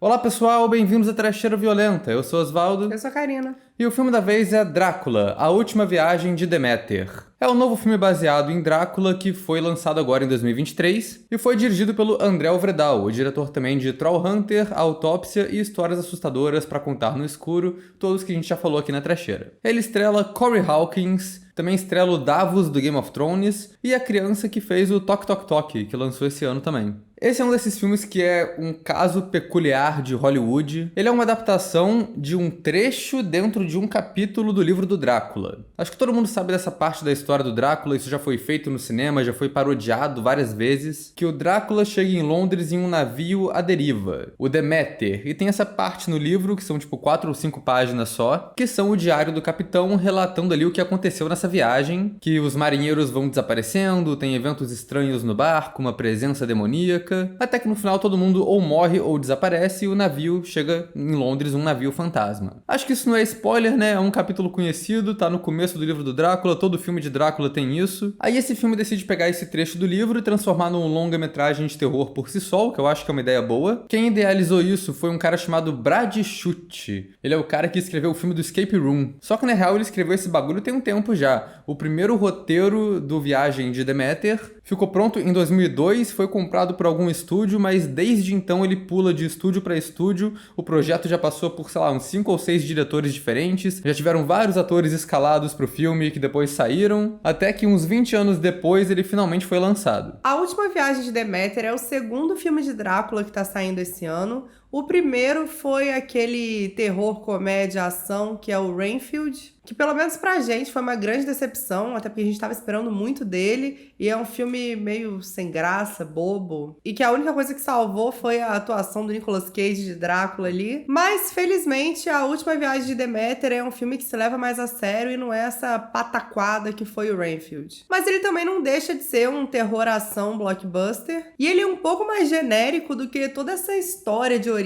Olá pessoal, bem-vindos a Trecheira Violenta. Eu sou Osvaldo. Eu sou a Karina. E o filme da vez é Drácula, A Última Viagem de Deméter. É um novo filme baseado em Drácula que foi lançado agora em 2023 e foi dirigido pelo André Ovredal, o diretor também de Trollhunter, Autópsia e Histórias Assustadoras pra Contar no Escuro, todos que a gente já falou aqui na Trecheira. Ele estrela Corey Hawkins, também estrela o Davos do Game of Thrones e a criança que fez o Tok Tok Tok, que lançou esse ano também. Esse é um desses filmes que é um caso peculiar de Hollywood. Ele é uma adaptação de um trecho dentro de um capítulo do livro do Drácula. Acho que todo mundo sabe dessa parte da história do Drácula, isso já foi feito no cinema, já foi parodiado várias vezes, que o Drácula chega em Londres em um navio à deriva, o Deméter, e tem essa parte no livro, que são tipo 4 ou 5 páginas só, que são o diário do capitão relatando ali o que aconteceu nessa viagem, que os marinheiros vão desaparecendo, tem eventos estranhos no barco, uma presença demoníaca, até que no final todo mundo ou morre ou desaparece e o navio chega em Londres, um navio fantasma. Acho que isso não é spoiler, né? É um capítulo conhecido, tá no começo do livro do Drácula, todo filme de Drácula tem isso. Aí esse filme decide pegar esse trecho do livro e transformar num longa-metragem de terror por si só, o que eu acho que é uma ideia boa. Quem idealizou isso foi um cara chamado Brad Schutt. Ele é o cara que escreveu o filme do Escape Room. Só que na real ele escreveu esse bagulho tem um tempo já. O primeiro roteiro do Viagem de Deméter ficou pronto em 2002, foi comprado por algum estúdio, mas desde então ele pula de estúdio para estúdio. O projeto já passou por, sei lá, uns 5 ou 6 diretores diferentes, já tiveram vários atores escalados pro filme que depois saíram, até que uns 20 anos depois ele finalmente foi lançado. A Última Viagem de Deméter é o segundo filme de Drácula que tá saindo esse ano. O primeiro foi aquele terror, comédia, ação, que é o Renfield, que pelo menos pra gente foi uma grande decepção, até porque a gente tava esperando muito dele, e é um filme meio sem graça, bobo, e que a única coisa que salvou foi a atuação do Nicolas Cage de Drácula ali. Mas, felizmente, A Última Viagem de Deméter é um filme que se leva mais a sério e não é essa pataquada que foi o Renfield. Mas ele também não deixa de ser um terror-ação blockbuster, e ele é um pouco mais genérico do que toda essa história de origem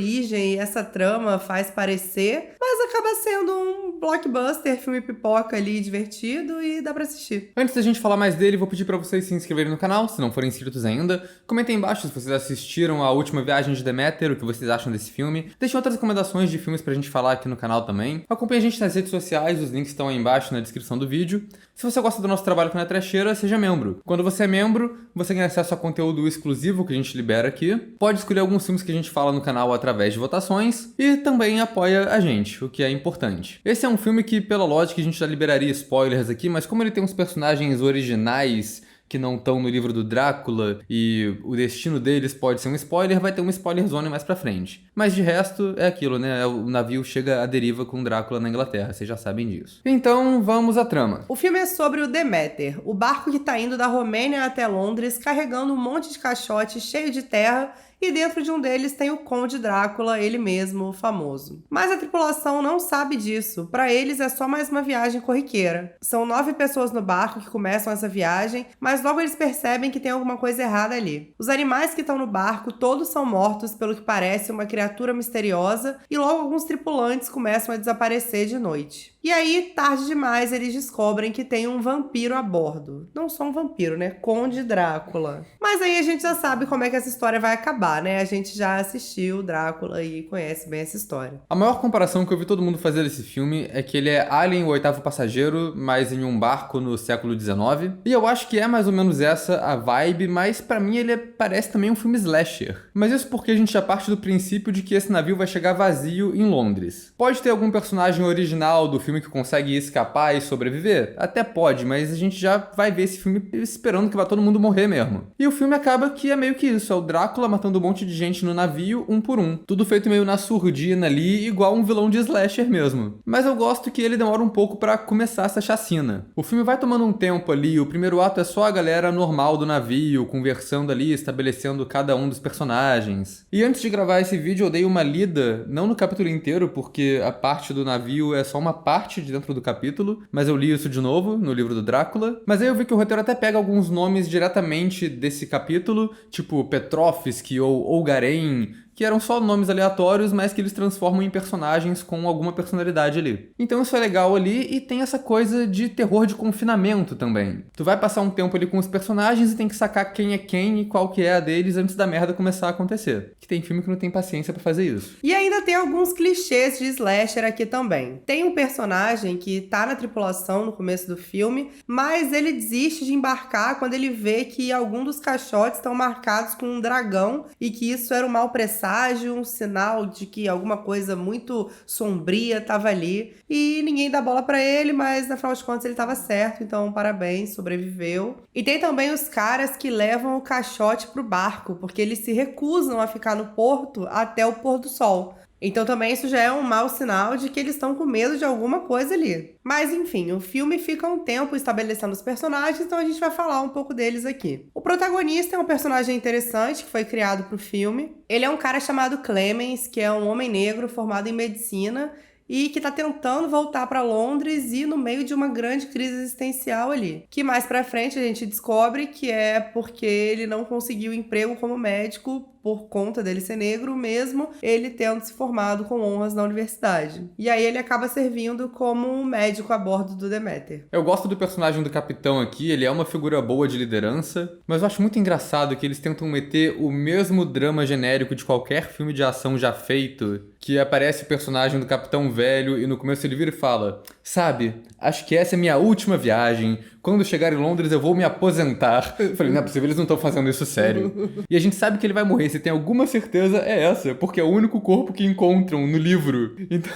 e essa trama faz parecer, mas acaba sendo um blockbuster, filme pipoca ali, divertido e dá pra assistir. Antes da gente falar mais dele, vou pedir pra vocês se inscreverem no canal, se não forem inscritos ainda. Comentem embaixo se vocês assistiram A Última Viagem de Deméter, o que vocês acham desse filme. Deixem outras recomendações de filmes pra gente falar aqui no canal também. Acompanhe a gente nas redes sociais, os links estão aí embaixo na descrição do vídeo. Se você gosta do nosso trabalho aqui na Trecheira, seja membro. Quando você é membro, você ganha acesso a conteúdo exclusivo que a gente libera aqui. Pode escolher alguns filmes que a gente fala no canal através de votações e também apoia a gente, o que é importante. Esse é um filme que, pela lógica, a gente já liberaria spoilers aqui, mas como ele tem uns personagens originais que não estão no livro do Drácula e o destino deles pode ser um spoiler, vai ter uma spoiler zone mais pra frente. Mas de resto é aquilo, né? O navio chega à deriva com Drácula na Inglaterra, vocês já sabem disso. Então vamos à trama. O filme é sobre o Deméter, o barco que tá indo da Romênia até Londres carregando um monte de caixotes cheio de terra, e dentro de um deles tem o Conde Drácula, ele mesmo, famoso. Mas a tripulação não sabe disso, para eles é só mais uma viagem corriqueira. São 9 pessoas no barco que começam essa viagem, mas logo eles percebem que tem alguma coisa errada ali. Os animais que estão no barco todos são mortos pelo que parece uma criatura misteriosa, e logo alguns tripulantes começam a desaparecer de noite. E aí, tarde demais, eles descobrem que tem um vampiro a bordo. Não só um vampiro, né? Conde Drácula. Mas aí a gente já sabe como é que essa história vai acabar, né? A gente já assistiu Drácula e conhece bem essa história. A maior comparação que eu vi todo mundo fazer desse filme é que ele é Alien, o oitavo passageiro, mas em um barco no século XIX. E eu acho que é mais ou menos essa a vibe, mas pra mim ele parece também um filme slasher. Mas isso porque a gente já parte do princípio de que esse navio vai chegar vazio em Londres. Pode ter algum personagem original do filme que consegue escapar e sobreviver? Até pode, mas a gente já vai ver esse filme esperando que vai todo mundo morrer mesmo. E o filme acaba que é meio que isso, é o Drácula matando um monte de gente no navio, um por um. Tudo feito meio na surdina ali, igual um vilão de slasher mesmo. Mas eu gosto que ele demora um pouco pra começar essa chacina. O filme vai tomando um tempo ali, o primeiro ato é só a galera normal do navio, conversando ali, estabelecendo cada um dos personagens. E antes de gravar esse vídeo eu dei uma lida, não no capítulo inteiro, porque a parte do navio é só uma parte de dentro do capítulo, mas eu li isso de novo no livro do Drácula. Mas aí eu vi que o roteiro até pega alguns nomes diretamente desse capítulo, tipo Petrovsky ou Olgaren, que eram só nomes aleatórios, mas que eles transformam em personagens com alguma personalidade ali. Então isso é legal ali e tem essa coisa de terror de confinamento também. Tu vai passar um tempo ali com os personagens e tem que sacar quem é quem e qual que é a deles antes da merda começar a acontecer. Que tem filme que não tem paciência pra fazer isso. E ainda tem alguns clichês de slasher aqui também. Tem um personagem que tá na tripulação no começo do filme, mas ele desiste de embarcar quando ele vê que algum dos caixotes estão marcados com um dragão e que isso era um mau presságio, um sinal de que alguma coisa muito sombria tava ali. E ninguém dá bola pra ele, mas afinal de contas ele tava certo, então parabéns, sobreviveu. E tem também os caras que levam o caixote pro barco, porque eles se recusam a ficar no porto até o pôr do sol. Então também isso já é um mau sinal de que eles estão com medo de alguma coisa ali. Mas enfim, o filme fica um tempo estabelecendo os personagens, então a gente vai falar um pouco deles aqui. O protagonista é um personagem interessante que foi criado pro filme. Ele é um cara chamado Clemens, que é um homem negro formado em medicina e que tá tentando voltar para Londres e no meio de uma grande crise existencial ali. Que mais pra frente a gente descobre que é porque ele não conseguiu emprego como médico por conta dele ser negro, mesmo ele tendo se formado com honras na universidade. E aí ele acaba servindo como um médico a bordo do Deméter. Eu gosto do personagem do capitão aqui, ele é uma figura boa de liderança, mas eu acho muito engraçado que eles tentam meter o mesmo drama genérico de qualquer filme de ação já feito, que aparece o personagem do capitão velho e no começo ele vira e fala: sabe, acho que essa é minha última viagem, quando chegar em Londres eu vou me aposentar. Eu falei, não é possível, eles não estão fazendo isso sério. E a gente sabe que ele vai morrer, se tem alguma certeza é essa, porque é o único corpo que encontram no livro. Então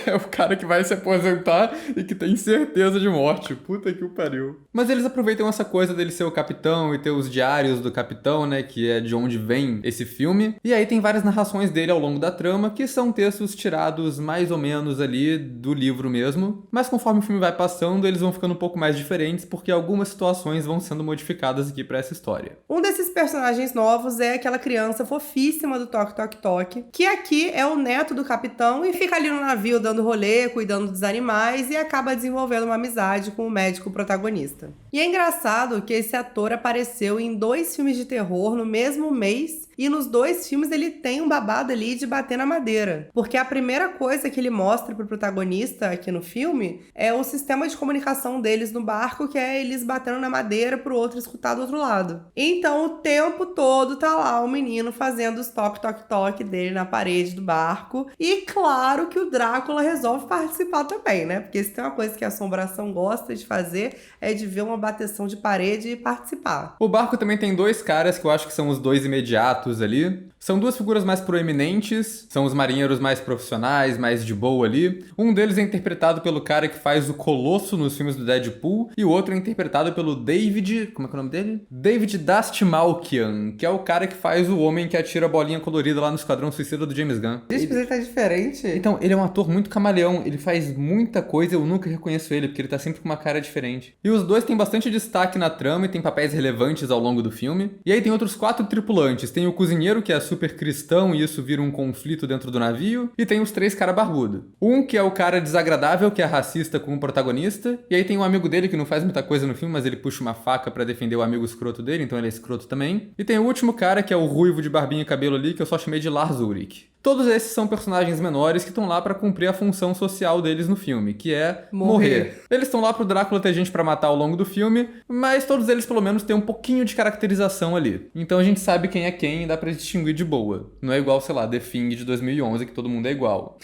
é o cara que vai se aposentar e que tem certeza de morte. Puta que o pariu. Mas eles aproveitam essa coisa dele ser o capitão e ter os diários do capitão, né, que é de onde vem esse filme. E aí tem várias narrações dele ao longo da trama, que são textos tirados mais ou menos ali do livro mesmo. Mas conforme o filme vai passando, eles vão ficando um pouco mais diferentes, porque algumas situações vão sendo modificadas aqui pra essa história. Um desses personagens novos é aquela criança fofíssima do Toque Toque Toque, que aqui é o neto do capitão e fica ali no navio dando rolê, cuidando dos animais e acaba desenvolvendo uma amizade com o médico protagonista. E é engraçado que esse ator apareceu em 2 filmes de terror no mesmo mês e nos 2 filmes ele tem um babado ali de bater na madeira. Porque a primeira coisa que ele mostra pro protagonista aqui no filme é o sistema de comunicação deles no barco, que é eles batendo na madeira pro outro escutar do outro lado. Então o tempo todo tá lá o menino fazendo os toque-toque-toque dele na parede do barco. E claro que o Drácula resolve participar também, né? Porque se tem uma coisa que a assombração gosta de fazer é de ver uma bateção de parede e participar. O barco também tem 2 caras que eu acho que são os 2 imediatos ali. São 2 figuras mais proeminentes, são os marinheiros mais profissionais, mais de boa ali. Um deles é interpretado pelo cara que faz o Colosso nos filmes do Deadpool, e o outro é interpretado pelo David... como é que é o nome dele? David Dastmalchian, que é o cara que faz o homem que atira a bolinha colorida lá no Esquadrão Suicida do James Gunn. Gente, mas ele tá diferente. Então, ele é um ator muito camaleão, ele faz muita coisa, eu nunca reconheço ele, porque ele tá sempre com uma cara diferente. E os 2 têm bastante destaque na trama e tem papéis relevantes ao longo do filme. E aí tem outros 4 tripulantes, tem o cozinheiro, que é super cristão e isso vira um conflito dentro do navio, e tem os 3 cara barbudo. Um que é o cara desagradável, que é racista com o protagonista, e aí tem um amigo dele que não faz muita coisa no filme, mas ele puxa uma faca pra defender o amigo escroto dele, então ele é escroto também. E tem o último cara, que é o ruivo de barbinha e cabelo ali, que eu só chamei de Lars Ulrich. Todos esses são personagens menores que estão lá pra cumprir a função social deles no filme, que é morrer. Eles estão lá pro Drácula ter gente pra matar ao longo do filme, mas todos eles pelo menos têm um pouquinho de caracterização ali. Então a gente sabe quem é quem e dá pra distinguir de boa. Não é igual, sei lá, The Thing de 2011, que todo mundo é igual.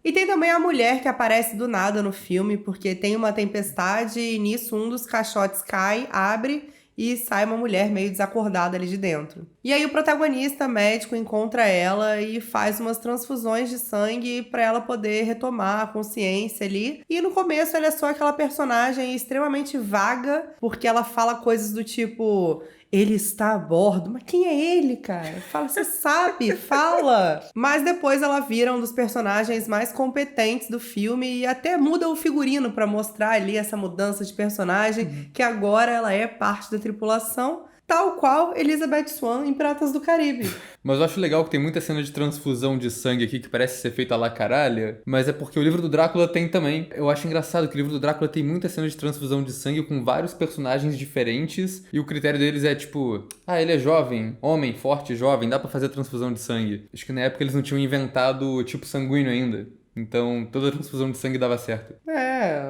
E tem também a mulher que aparece do nada no filme, porque tem uma tempestade e nisso um dos caixotes cai, abre e sai uma mulher meio desacordada ali de dentro. E aí o protagonista médico encontra ela e faz umas transfusões de sangue pra ela poder retomar a consciência ali. E no começo ela é só aquela personagem extremamente vaga, porque ela fala coisas do tipo... ele está a bordo. Mas quem é ele, cara? Fala, você sabe, fala. Mas depois ela vira um dos personagens mais competentes do filme e até muda o figurino pra mostrar ali essa mudança de personagem, que agora ela é parte da tripulação. tal qual Elizabeth Swann em Piratas do Caribe. Mas eu acho legal que tem muita cena de transfusão de sangue aqui que parece ser feita à la caralha, mas é porque o livro do Drácula tem também. Eu acho engraçado que o livro do Drácula tem muita cena de transfusão de sangue com vários personagens diferentes e o critério deles é tipo, ele é jovem, homem, forte, jovem, dá pra fazer transfusão de sangue. Acho que na época eles não tinham inventado o tipo sanguíneo ainda. Então, toda transfusão de sangue dava certo.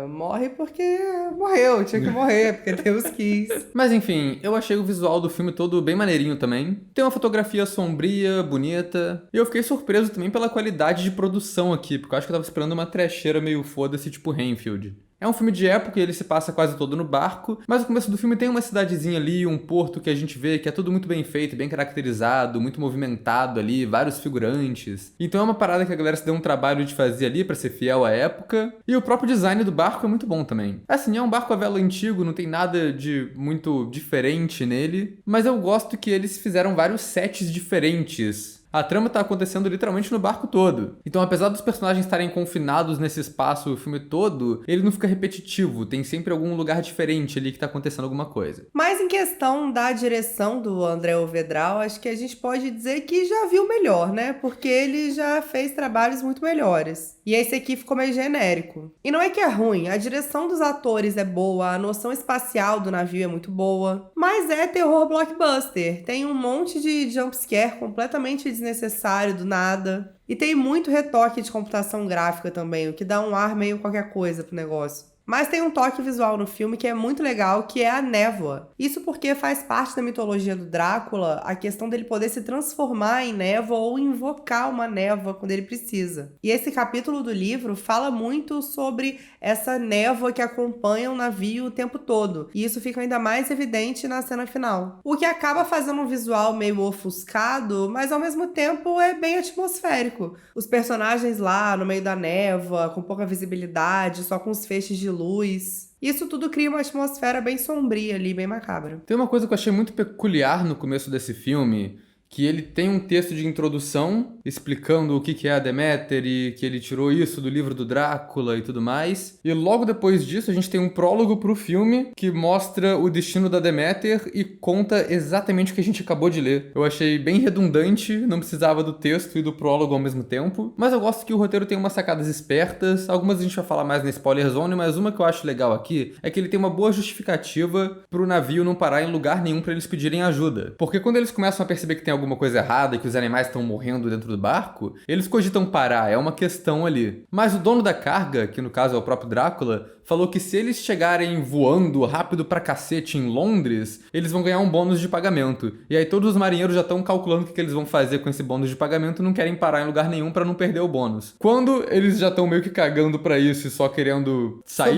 Morre porque morreu, tinha que morrer, porque Deus quis. Mas enfim, eu achei o visual do filme todo bem maneirinho também. Tem uma fotografia sombria, bonita. E eu fiquei surpreso também pela qualidade de produção aqui, porque eu acho que eu tava esperando uma trecheira meio foda-se, tipo Renfield. É um filme de época e ele se passa quase todo no barco, mas no começo do filme tem uma cidadezinha ali, um porto que a gente vê que é tudo muito bem feito, bem caracterizado, muito movimentado ali, vários figurantes. Então é uma parada que a galera se deu um trabalho de fazer ali pra ser fiel à época. E o próprio design do barco é muito bom também. Assim, é um barco a vela antigo, não tem nada de muito diferente nele, mas eu gosto que eles fizeram vários sets diferentes. A trama tá acontecendo literalmente no barco todo. Então, apesar dos personagens estarem confinados nesse espaço o filme todo, ele não fica repetitivo. Tem sempre algum lugar diferente ali que tá acontecendo alguma coisa. Mas em questão da direção do André Vedral, acho que a gente pode dizer que já viu melhor, né? Porque ele já fez trabalhos muito melhores. E esse aqui ficou meio genérico. E não é que é ruim, a direção dos atores é boa, a noção espacial do navio é muito boa. Mas é terror blockbuster. Tem um monte de jumpscare completamente desnecessário do nada. E tem muito retoque de computação gráfica também, o que dá um ar meio qualquer coisa pro negócio. Mas tem um toque visual no filme que é muito legal, que é a névoa. Isso porque faz parte da mitologia do Drácula a questão dele poder se transformar em névoa ou invocar uma névoa quando ele precisa. E esse capítulo do livro fala muito sobre essa névoa que acompanha o navio o tempo todo. E isso fica ainda mais evidente na cena final. O que acaba fazendo um visual meio ofuscado, mas ao mesmo tempo é bem atmosférico. Os personagens lá no meio da névoa, com pouca visibilidade, só com os feixes de luz. Isso tudo cria uma atmosfera bem sombria ali, bem macabra. Tem uma coisa que eu achei muito peculiar no começo desse filme, que ele tem um texto de introdução explicando o que é a Deméter e que ele tirou isso do livro do Drácula e tudo mais. E logo depois disso a gente tem um prólogo pro filme que mostra o destino da Deméter e conta exatamente o que a gente acabou de ler. Eu achei bem redundante, não precisava do texto e do prólogo ao mesmo tempo, mas eu gosto que o roteiro tem umas sacadas espertas, algumas a gente vai falar mais na spoiler zone, mas uma que eu acho legal aqui é que ele tem uma boa justificativa pro navio não parar em lugar nenhum pra eles pedirem ajuda. Porque quando eles começam a perceber que tem alguma coisa errada e que os animais estão morrendo dentro do barco, eles cogitam parar, é uma questão ali. Mas o dono da carga, que no caso é o próprio Drácula, falou que se eles chegarem voando rápido pra cacete em Londres, eles vão ganhar um bônus de pagamento. E aí todos os marinheiros já estão calculando o que eles vão fazer com esse bônus de pagamento e não querem parar em lugar nenhum pra não perder o bônus. Quando eles já estão meio que cagando pra isso e só querendo sair...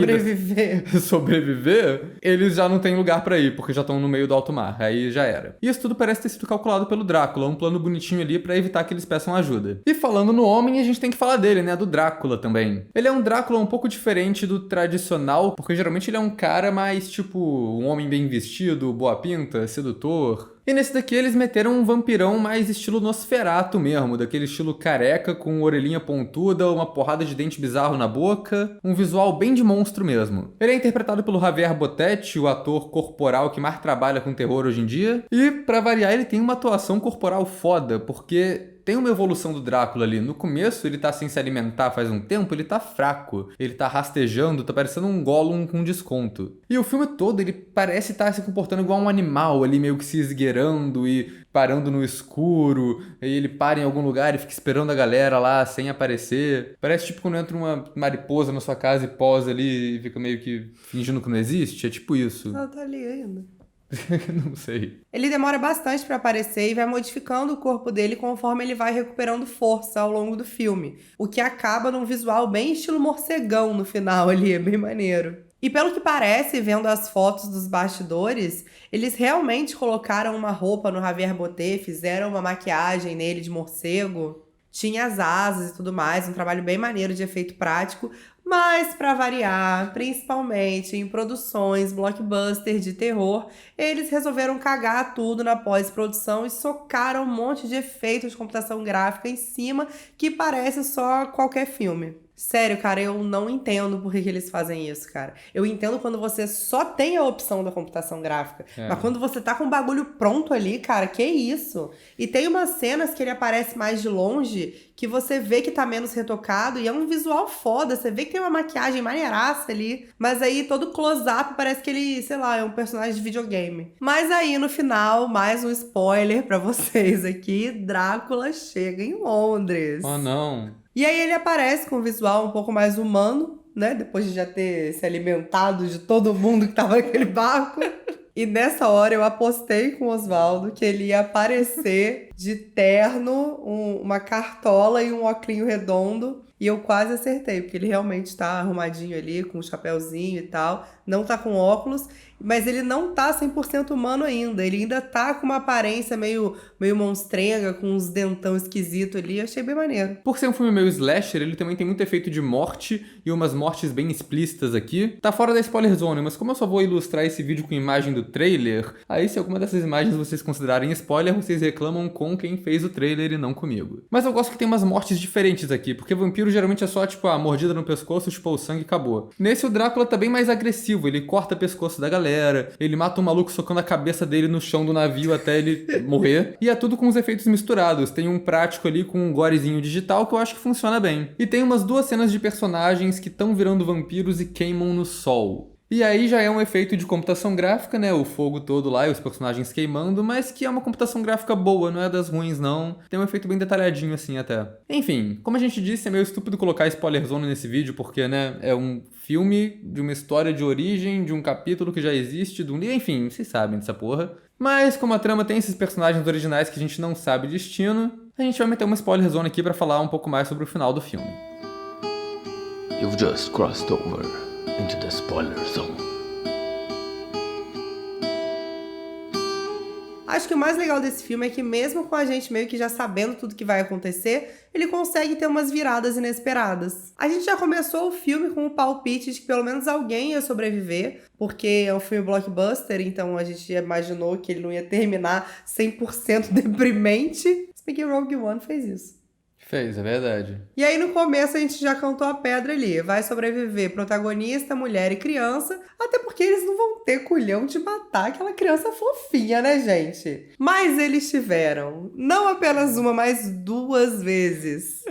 sobreviver, eles já não têm lugar pra ir, porque já estão no meio do alto mar. Aí já era. E isso tudo parece ter sido calculado pelo Drácula, um plano bonitinho ali pra evitar que eles peçam ajuda. E falando no homem, a gente tem que falar dele, né? Do Drácula também. Ele é um Drácula um pouco diferente do tradicional, porque geralmente ele é um cara mais tipo um homem bem vestido, boa pinta, sedutor. E nesse daqui eles meteram um vampirão mais estilo Nosferatu mesmo, daquele estilo careca com orelhinha pontuda, uma porrada de dente bizarro na boca, um visual bem de monstro mesmo. Ele é interpretado pelo Javier Botetti, o ator corporal que mais trabalha com terror hoje em dia, e pra variar ele tem uma atuação corporal foda, porque tem uma evolução do Drácula ali. No começo, ele tá sem se alimentar faz um tempo, ele tá fraco. Ele tá rastejando, tá parecendo um Gollum com desconto. E o filme todo, ele parece estar se comportando igual um animal ali, meio que se esgueirando e parando no escuro. E ele para em algum lugar e fica esperando a galera lá, sem aparecer. Parece tipo quando entra uma mariposa na sua casa e posa ali e fica meio que fingindo que não existe. É tipo isso. Ela tá ali ainda. Não sei. Ele demora bastante pra aparecer e vai modificando o corpo dele conforme ele vai recuperando força ao longo do filme, o que acaba num visual bem estilo morcegão no final ali, é bem maneiro. E pelo que parece, vendo as fotos dos bastidores, eles realmente colocaram uma roupa no Javier Botet, fizeram uma maquiagem nele de morcego, tinha as asas e tudo mais, um trabalho bem maneiro de efeito prático. Mas, pra variar, principalmente em produções blockbuster de terror, eles resolveram cagar tudo na pós-produção e socaram um monte de efeitos de computação gráfica em cima que parece só qualquer filme. Sério, cara, eu não entendo por que eles fazem isso, cara. Eu entendo quando você só tem a opção da computação gráfica. Mas quando você tá com o bagulho pronto ali, cara, que isso? E tem umas cenas que ele aparece mais de longe, que você vê que tá menos retocado e é um visual foda. Você vê que tem uma maquiagem maneiraça ali, mas aí todo close-up parece que ele, sei lá, é um personagem de videogame. Mas aí no final, mais um spoiler pra vocês aqui: Drácula chega em Londres. Oh, não. E aí ele aparece com um visual um pouco mais humano, né? Depois de já ter se alimentado de todo mundo que tava naquele barco. E nessa hora eu apostei com o Oswaldo que ele ia aparecer de terno, uma cartola e um óculinho redondo. E eu quase acertei, porque ele realmente tá arrumadinho ali, com um chapéuzinho e tal. Não tá com óculos, mas ele não tá 100% humano ainda. Ele ainda tá com uma aparência meio monstrenga, com uns dentão esquisito ali. Achei bem maneiro. Por ser um filme meio slasher, ele também tem muito efeito de morte e umas mortes bem explícitas aqui. Tá fora da spoiler zone, mas como eu só vou ilustrar esse vídeo com imagem do trailer, aí se alguma dessas imagens vocês considerarem spoiler, vocês reclamam com quem fez o trailer e não comigo. Mas eu gosto que tem umas mortes diferentes aqui, porque vampiro geralmente é só, tipo, a mordida no pescoço, chupou o sangue e acabou. Nesse, o Drácula tá bem mais agressivo, ele corta o pescoço da galera, ele mata um maluco socando a cabeça dele no chão do navio até ele morrer, e é tudo com os efeitos misturados. Tem um prático ali com um gorezinho digital que eu acho que funciona bem. E tem umas duas cenas de personagens que estão virando vampiros e queimam no sol. E aí já é um efeito de computação gráfica, né? O fogo todo lá e os personagens queimando, mas que é uma computação gráfica boa, não é das ruins, não. Tem um efeito bem detalhadinho assim até. Enfim, como a gente disse, é meio estúpido colocar spoiler zone nesse vídeo, porque, né, é um filme de uma história de origem, de um capítulo que já existe, de um livro, enfim, vocês sabem dessa porra. Mas como a trama tem esses personagens originais que a gente não sabe o destino, a gente vai meter uma spoiler zone aqui pra falar um pouco mais sobre o final do filme. You've just crossed over into the spoiler zone. Acho que o mais legal desse filme é que mesmo com a gente meio que já sabendo tudo que vai acontecer, ele consegue ter umas viradas inesperadas. A gente já começou o filme com o palpite de que pelo menos alguém ia sobreviver, porque é um filme blockbuster, então a gente imaginou que ele não ia terminar 100% deprimente. Se bem que Rogue One fez isso. Fez, é verdade. E aí no começo a gente já cantou a pedra ali. Vai sobreviver protagonista, mulher e criança. Até porque eles não vão ter culhão de matar aquela criança fofinha, né, gente? Mas eles tiveram. Não apenas uma, mas duas vezes.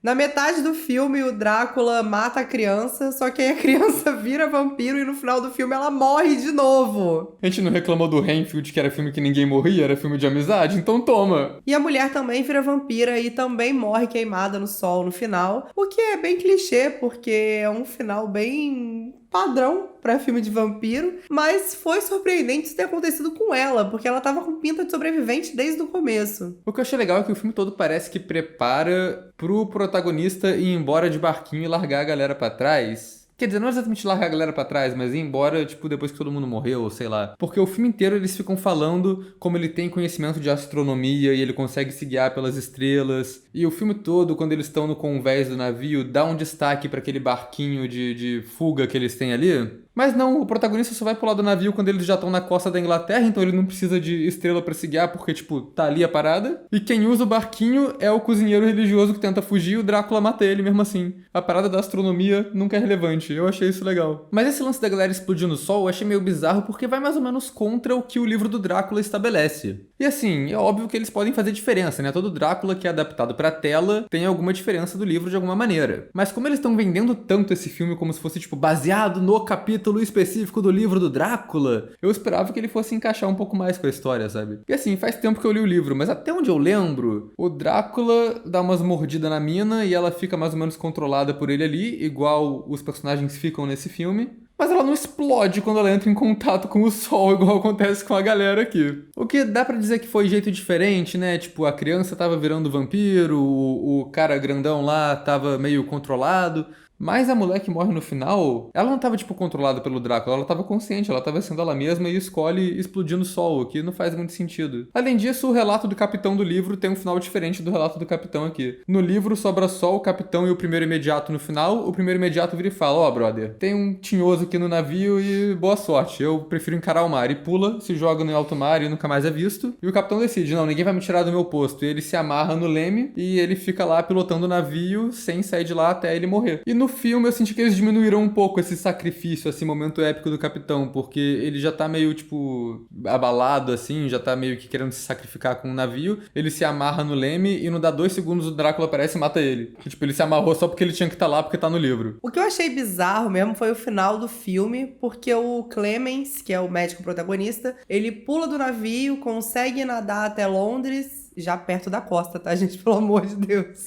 Na metade do filme, o Drácula mata a criança, só que aí a criança vira vampiro e no final do filme ela morre de novo. A gente não reclamou do Renfield, que era filme que ninguém morria, era filme de amizade, então toma. E a mulher também vira vampira e também morre queimada no sol no final, o que é bem clichê, porque é um final bem padrão pra filme de vampiro, mas foi surpreendente isso ter acontecido com ela, porque ela tava com pinta de sobrevivente desde o começo. O que eu achei legal é que o filme todo parece que prepara pro protagonista ir embora de barquinho e largar a galera pra trás. Quer dizer, não exatamente largar a galera pra trás, mas ir embora, tipo, depois que todo mundo morreu, sei lá. Porque o filme inteiro eles ficam falando como ele tem conhecimento de astronomia e ele consegue se guiar pelas estrelas. E o filme todo, quando eles estão no convés do navio, dá um destaque pra aquele barquinho de fuga que eles têm ali. Mas não, o protagonista só vai pular do navio quando eles já estão na costa da Inglaterra, então ele não precisa de estrela pra se guiar, porque, tipo, tá ali a parada. E quem usa o barquinho é o cozinheiro religioso que tenta fugir e o Drácula mata ele mesmo assim. A parada da astronomia nunca é relevante, eu achei isso legal. Mas esse lance da galera explodir no sol eu achei meio bizarro porque vai mais ou menos contra o que o livro do Drácula estabelece. E assim, é óbvio que eles podem fazer diferença, né? Todo Drácula que é adaptado pra tela tem alguma diferença do livro de alguma maneira. Mas como eles estão vendendo tanto esse filme como se fosse, tipo, baseado no capítulo específico do livro do Drácula, eu esperava que ele fosse encaixar um pouco mais com a história, sabe? E assim, faz tempo que eu li o livro, mas até onde eu lembro, o Drácula dá umas mordidas na mina e ela fica mais ou menos controlada por ele ali, igual os personagens ficam nesse filme. Mas ela não explode quando ela entra em contato com o sol, igual acontece com a galera aqui. O que dá pra dizer que foi jeito diferente, né? Tipo, a criança tava virando vampiro, o cara grandão lá tava meio controlado. Mas a mulher que morre no final, ela não tava, tipo, controlada pelo Drácula, ela tava consciente, ela tava sendo ela mesma e escolhe explodir no sol, o que não faz muito sentido. Além disso, o relato do capitão do livro tem um final diferente do relato do capitão aqui. No livro, sobra só o capitão e o primeiro imediato no final, o primeiro imediato vira e fala, ó, brother, tem um tinhoso aqui no navio e boa sorte, eu prefiro encarar o mar. E pula, se joga no alto mar e nunca mais é visto. E o capitão decide, não, ninguém vai me tirar do meu posto. E ele se amarra no leme e ele fica lá pilotando o navio sem sair de lá até ele morrer. E no filme eu senti que eles diminuíram um pouco esse sacrifício, esse momento épico do capitão, porque ele já tá meio, tipo, abalado, assim, já tá meio que querendo se sacrificar com o navio. Ele se amarra no leme e não dá 2 segundos o Drácula aparece e mata ele. E, tipo, ele se amarrou só porque ele tinha que estar lá, porque tá no livro. O que eu achei bizarro mesmo foi o final do filme, porque o Clemens, que é o médico protagonista, ele pula do navio, consegue nadar até Londres, já perto da costa, tá, gente? Pelo amor de Deus.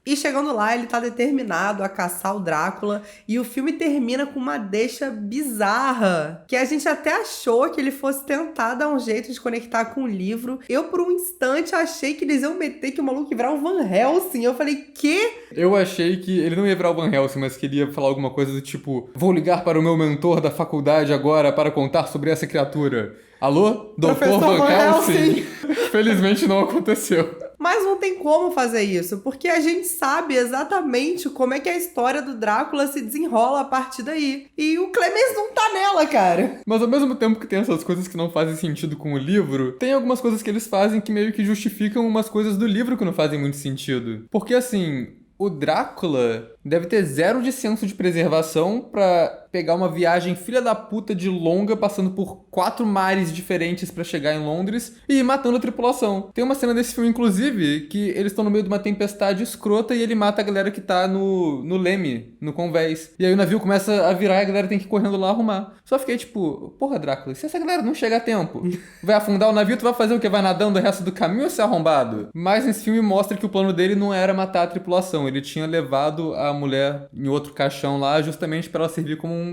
E chegando lá, ele tá determinado a caçar o Drácula, e o filme termina com uma deixa bizarra, que a gente até achou que ele fosse tentar dar um jeito de conectar com o livro. Eu, por um instante, achei que eles iam meter que o maluco ia virar um Van Helsing. Eu falei, quê? Eu achei que ele não ia virar o Van Helsing, mas que ele ia falar alguma coisa do tipo, vou ligar para o meu mentor da faculdade agora para contar sobre essa criatura. Alô? Doutor Van Helsing? Felizmente não aconteceu. Mas não tem como fazer isso, porque a gente sabe exatamente como é que a história do Drácula se desenrola a partir daí. E o Clemens não tá nela, cara. Mas ao mesmo tempo que tem essas coisas que não fazem sentido com o livro, tem algumas coisas que eles fazem que meio que justificam umas coisas do livro que não fazem muito sentido. Porque assim, o Drácula deve ter 0 de senso de preservação pra pegar uma viagem filha da puta de longa, passando por 4 mares diferentes pra chegar em Londres e ir matando a tripulação. Tem uma cena desse filme, inclusive, que eles estão no meio de uma tempestade escrota e ele mata a galera que tá no leme, no convés. E aí o navio começa a virar e a galera tem que ir correndo lá arrumar. Só fiquei tipo, porra, Drácula, se essa galera não chegar a tempo, vai afundar o navio, tu vai fazer o quê? Vai nadando o resto do caminho ou ser arrombado? Mas nesse filme mostra que o plano dele não era matar a tripulação, ele tinha levado a mulher em outro caixão lá justamente pra ela servir como um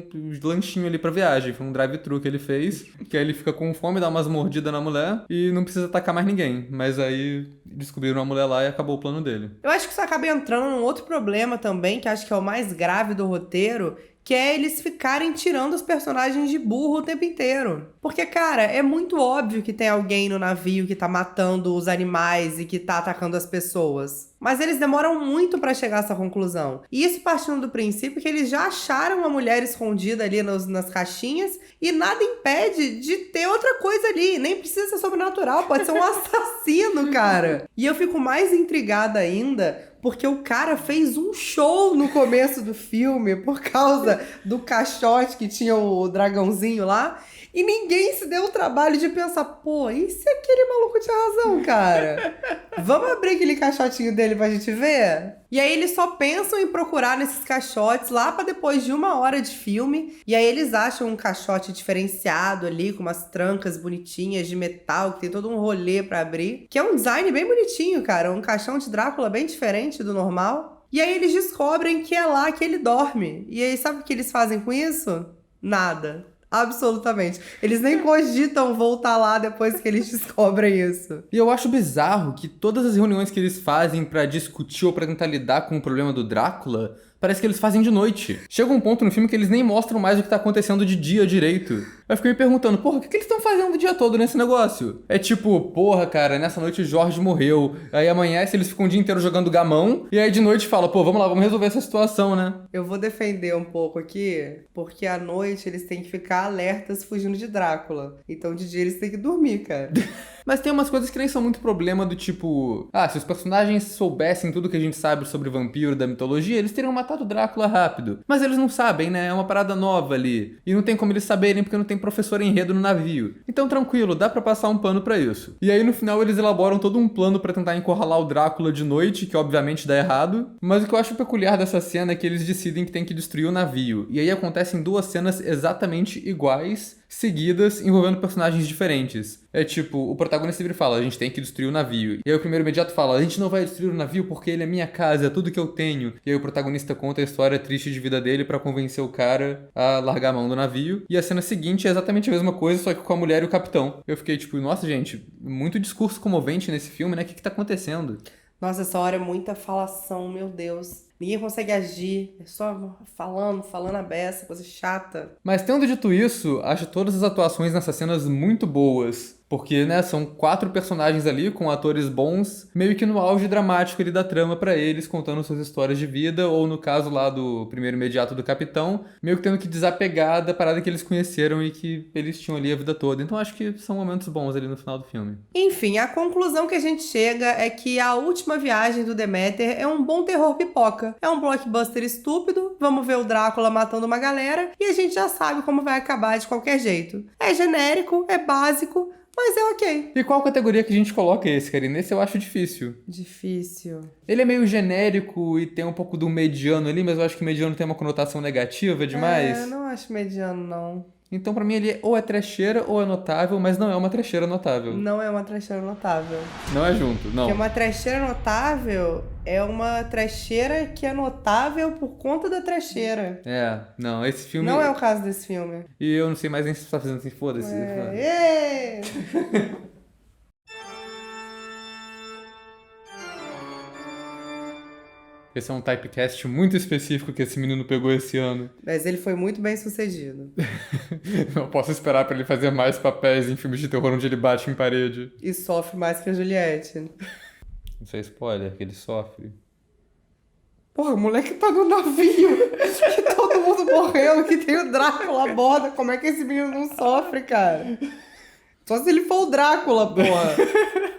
lanchinho ali pra viagem. Foi um drive-thru que ele fez, que aí ele fica com fome, dá umas mordidas na mulher e não precisa atacar mais ninguém. Mas aí descobriram a mulher lá e acabou o plano dele. Eu acho que isso acaba entrando num outro problema também, que acho que é o mais grave do roteiro, que é eles ficarem tirando os personagens de burro o tempo inteiro. Porque, cara, é muito óbvio que tem alguém no navio que tá matando os animais e que tá atacando as pessoas. Mas eles demoram muito pra chegar a essa conclusão. E isso partindo do princípio que eles já acharam uma mulher escondida ali nas caixinhas e nada impede de ter outra coisa ali. Nem precisa ser sobrenatural, pode ser um assassino, cara. E eu fico mais intrigada ainda porque o cara fez um show no começo do filme por causa do caixote que tinha o dragãozinho lá. E ninguém se deu o trabalho de pensar, pô, e se aquele maluco tinha razão, cara? Vamos abrir aquele caixotinho dele pra gente ver? E aí eles só pensam em procurar nesses caixotes lá pra depois de 1 hora de filme. E aí eles acham um caixote diferenciado ali, com umas trancas bonitinhas de metal, que tem todo um rolê pra abrir. Que é um design bem bonitinho, cara. Um caixão de Drácula bem diferente do normal. E aí eles descobrem que é lá que ele dorme. E aí sabe o que eles fazem com isso? Nada. Absolutamente. Eles nem cogitam voltar lá depois que eles descobrem isso. E eu acho bizarro que todas as reuniões que eles fazem pra discutir ou pra tentar lidar com o problema do Drácula, parece que eles fazem de noite. Chega um ponto no filme que eles nem mostram mais o que tá acontecendo de dia direito. Eu fiquei me perguntando, porra, o que eles estão fazendo o dia todo nesse negócio? É tipo, porra, cara, nessa noite o Jorge morreu. Aí amanhece, eles ficam o dia inteiro jogando gamão. E aí de noite fala, pô, vamos lá, vamos resolver essa situação, né? Eu vou defender um pouco aqui, porque à noite eles têm que ficar alertas fugindo de Drácula. Então de dia eles têm que dormir, cara. Mas tem umas coisas que nem são muito problema do tipo... Ah, se os personagens soubessem tudo que a gente sabe sobre vampiro da mitologia, eles teriam matado o Drácula rápido. Mas eles não sabem, né? É uma parada nova ali. E não tem como eles saberem porque não tem professor enredo no navio. Então tranquilo, dá pra passar um pano pra isso. E aí no final eles elaboram todo um plano pra tentar encurralar o Drácula de noite, que obviamente dá errado. Mas o que eu acho peculiar dessa cena é que eles decidem que tem que destruir o navio. E aí acontecem 2 cenas exatamente iguais, seguidas, envolvendo personagens diferentes. É tipo, o protagonista sempre fala, a gente tem que destruir o navio. E aí o primeiro imediato fala, a gente não vai destruir o navio porque ele é minha casa, é tudo que eu tenho. E aí o protagonista conta a história triste de vida dele pra convencer o cara a largar a mão do navio. E a cena seguinte é exatamente a mesma coisa, só que com a mulher e o capitão. Eu fiquei tipo, nossa gente, muito discurso comovente nesse filme, né? O que tá acontecendo? Nossa, essa hora é muita falação, meu Deus. Ninguém consegue agir. É só falando a beça, coisa chata. Mas tendo dito isso, acho todas as atuações nessas cenas muito boas. Porque, né, são 4 personagens ali com atores bons, meio que no auge dramático ali da trama pra eles, contando suas histórias de vida, ou no caso lá do primeiro imediato do capitão, meio que tendo que desapegar da parada que eles conheceram e que eles tinham ali a vida toda. Então acho que são momentos bons ali no final do filme. Enfim, a conclusão que a gente chega é que A Última Viagem do Deméter é um bom terror pipoca. É um blockbuster estúpido, vamos ver o Drácula matando uma galera, e a gente já sabe como vai acabar de qualquer jeito. É genérico, é básico, mas é ok. E qual categoria que a gente coloca esse, Karina? Esse eu acho difícil. Difícil. Ele é meio genérico e tem um pouco do mediano ali, mas eu acho que mediano tem uma conotação negativa demais. Não acho mediano, não. Então pra mim ele ou é trecheira ou é notável, mas não é uma trecheira notável. Não é uma trecheira notável. Não é junto, não. Porque uma trecheira notável é uma trecheira que é notável por conta da trecheira. Não, esse filme... Não é o caso desse filme. E eu não sei mais nem se você tá fazendo assim, foda-se. Ê! Esse é um typecast muito específico que esse menino pegou esse ano. Mas ele foi muito bem sucedido. Não posso esperar pra ele fazer mais papéis em filmes de terror onde ele bate em parede. E sofre mais que a Juliette. Isso é spoiler, que ele sofre. Porra, o moleque tá no navio. Que todo mundo morreu, que tem o Drácula a bordo. Como é que esse menino não sofre, cara? Só se ele for o Drácula, porra.